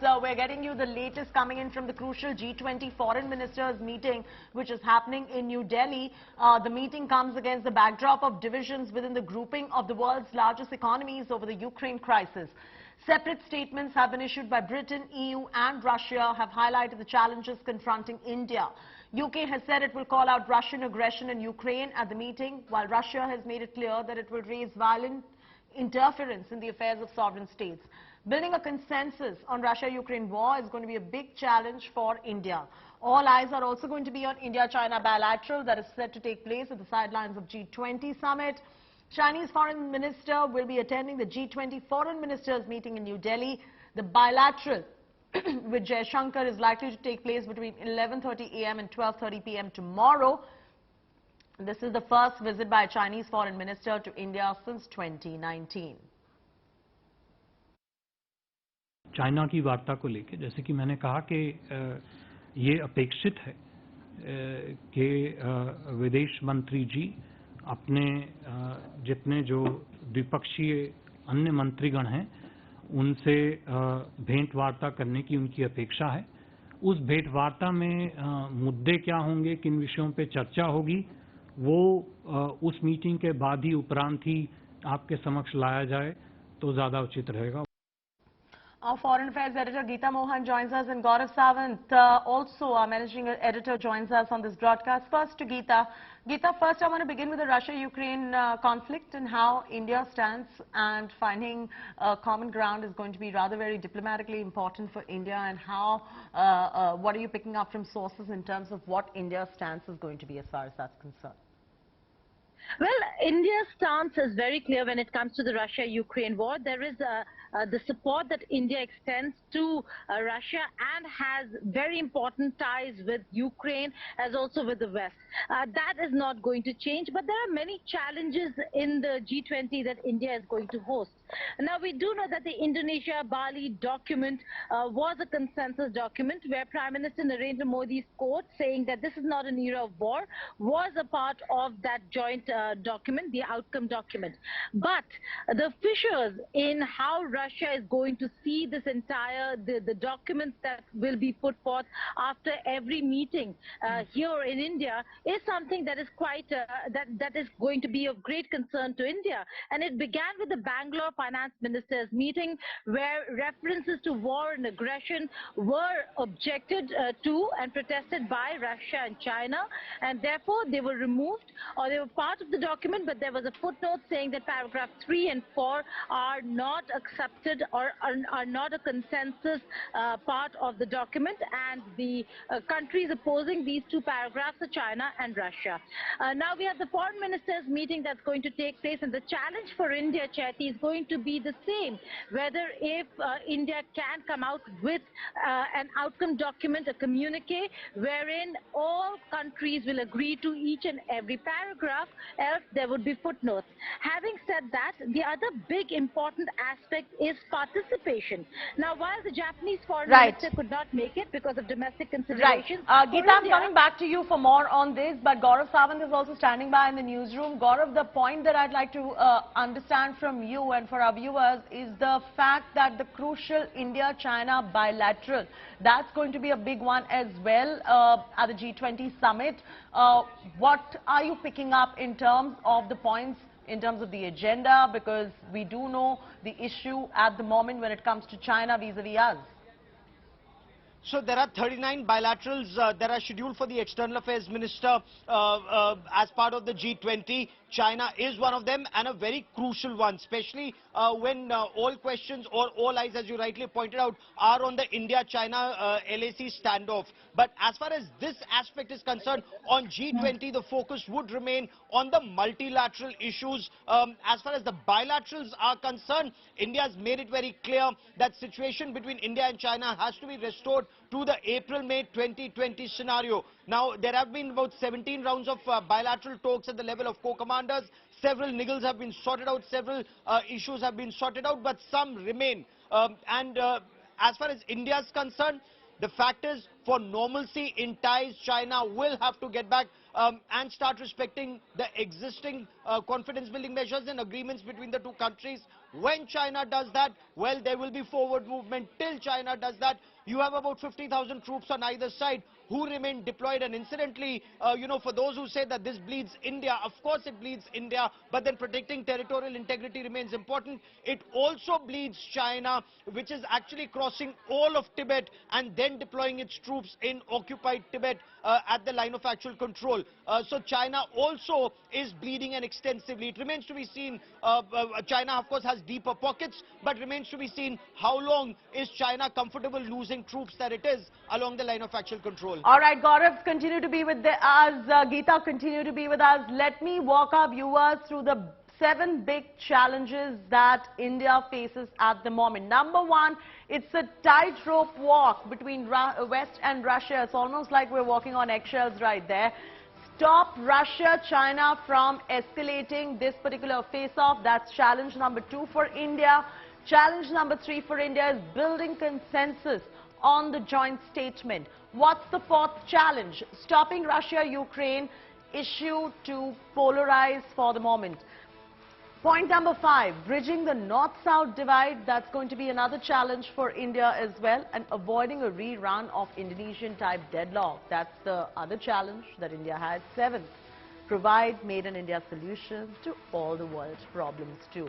So we're getting you the latest coming in from the crucial G20 foreign ministers meeting, which is happening in New Delhi. The meeting comes against the backdrop of divisions within the grouping of the world's largest economies over the Ukraine crisis. Separate statements have been issued by Britain, EU and Russia have highlighted the challenges confronting India. UK has said it will call out Russian aggression in Ukraine at the meeting, while Russia has made it clear that it will raise violent interference in the affairs of sovereign states. Building a consensus on Russia-Ukraine war is going to be a big challenge for India. All eyes are also going to be on India-China bilateral that is set to take place at the sidelines of G20 summit. Chinese foreign minister will be attending the G20 foreign ministers meeting in New Delhi. The bilateral with Jaishankar is likely to take place between 11:30 a.m. and 12:30 p.m. tomorrow. This is the first visit by a Chinese foreign minister to India since 2019. China की वार्ता को लेकर जैसे कि मैंने कहा कि ये अपेक्षित है कि विदेश मंत्री जी अपने जितने जो द्विपक्षीय अन्य मंत्रीगण हैं उनसे भेंट वार्ता करने की उनकी अपेक्षा है। उस भेंट वार्ता में मुद्दे क्या होंगे, किन विषयों पे चर्चा होगी, वो उस मीटिंग के बाद ही उपरांत ही आपके समक्ष लाया जाए तो ज़्यादा उचित रहेगा। Our Foreign Affairs Editor Geeta Mohan joins us, and Gaurav Sawant, also our Managing Editor, joins us on this broadcast. First to Geeta. Geeta, first I want to begin with the Russia-Ukraine conflict and how India stands, and finding common ground is going to be rather very diplomatically important for India, and how, what are you picking up from sources in terms of what India's stance is going to be as far as that's concerned? Well, India's stance is very clear when it comes to the Russia-Ukraine war. There is the support that India extends to Russia and has very important ties with Ukraine as also with the West. That is not going to change, but there are many challenges in the G20 that India is going to host. Now, we do know that the Indonesia-Bali document was a consensus document where Prime Minister Narendra Modi's quote saying that this is not an era of war was a part of that joint document, the outcome document. But the fissures in how Russia is going to see this entire, the documents that will be put forth after every meeting here in India is something that is quite, that is going to be of great concern to India. And it began with the Bangalore Finance Ministers meeting where references to war and aggression were objected to and protested by Russia and China, and therefore they were removed, or they were part of the document, but there was a footnote saying that paragraph 3 and 4 are not accepted or are not a consensus part of the document, and the countries opposing these two paragraphs are China and Russia. Now we have the foreign ministers meeting that's going to take place, and the challenge for India, Chaiti, is going to be the same, whether if India can come out with an outcome document, a communique, wherein all countries will agree to each and every paragraph, else there would be footnotes. Having said that, the other big important aspect is participation. Now, while the Japanese foreign minister could not make it because of domestic considerations, Geeta, I'm coming back to you for more on this, but Gaurav Sawant is also standing by in the newsroom. Gaurav, the point that I'd like to understand from you and for our viewers is the fact that the crucial India-China bilateral, that's going to be a big one as well at the G20 summit. What are you picking up in terms of the points, in terms of the agenda, because we do know the issue at the moment when it comes to China vis-a-vis us? So there are 39 bilaterals that are scheduled for the External Affairs Minister as part of the G20. China is one of them, and a very crucial one, especially when all questions or all eyes, as you rightly pointed out, are on the India-China LAC standoff. But as far as this aspect is concerned, on G20, the focus would remain on the multilateral issues. As far as the bilaterals are concerned, India has made it very clear that situation between India and China has to be restored to the April-May 2020 scenario. Now, there have been about 17 rounds of bilateral talks at the level of co-commanders. Several niggles have been sorted out, several issues have been sorted out, but some remain. As far as India is concerned, the fact is, for normalcy in ties, China will have to get back and start respecting the existing confidence-building measures and agreements between the two countries. When China does that, well, there will be forward movement. Till China does that, you have about 50,000 troops on either side who remain deployed. And incidentally, for those who say that this bleeds India, of course it bleeds India, but then protecting territorial integrity remains important. It also bleeds China, which is actually crossing all of Tibet and then deploying its troops in occupied Tibet at the line of actual control. So China also is bleeding and extensively. It remains to be seen. China, of course, has deeper pockets, but remains to be seen how long is China comfortable losing troops that it is along the line of actual control. All right, Gaurav, continue to be with us. Geeta, continue to be with us. Let me walk our viewers through the 7 big challenges that India faces at the moment. Number 1, it's a tightrope walk between West and Russia. It's almost like we're walking on eggshells right there. Stop Russia, China from escalating this particular face-off. That's challenge number 2 for India. Challenge number 3 for India is building consensus on the joint statement. What's the 4th challenge? Stopping Russia-Ukraine issue to polarize for the moment. Point number 5, bridging the North-South divide. That's going to be another challenge for India as well, and avoiding a rerun of Indonesian-type deadlock. That's the other challenge that India had. 7th, provide made in India solutions to all the world's problems too.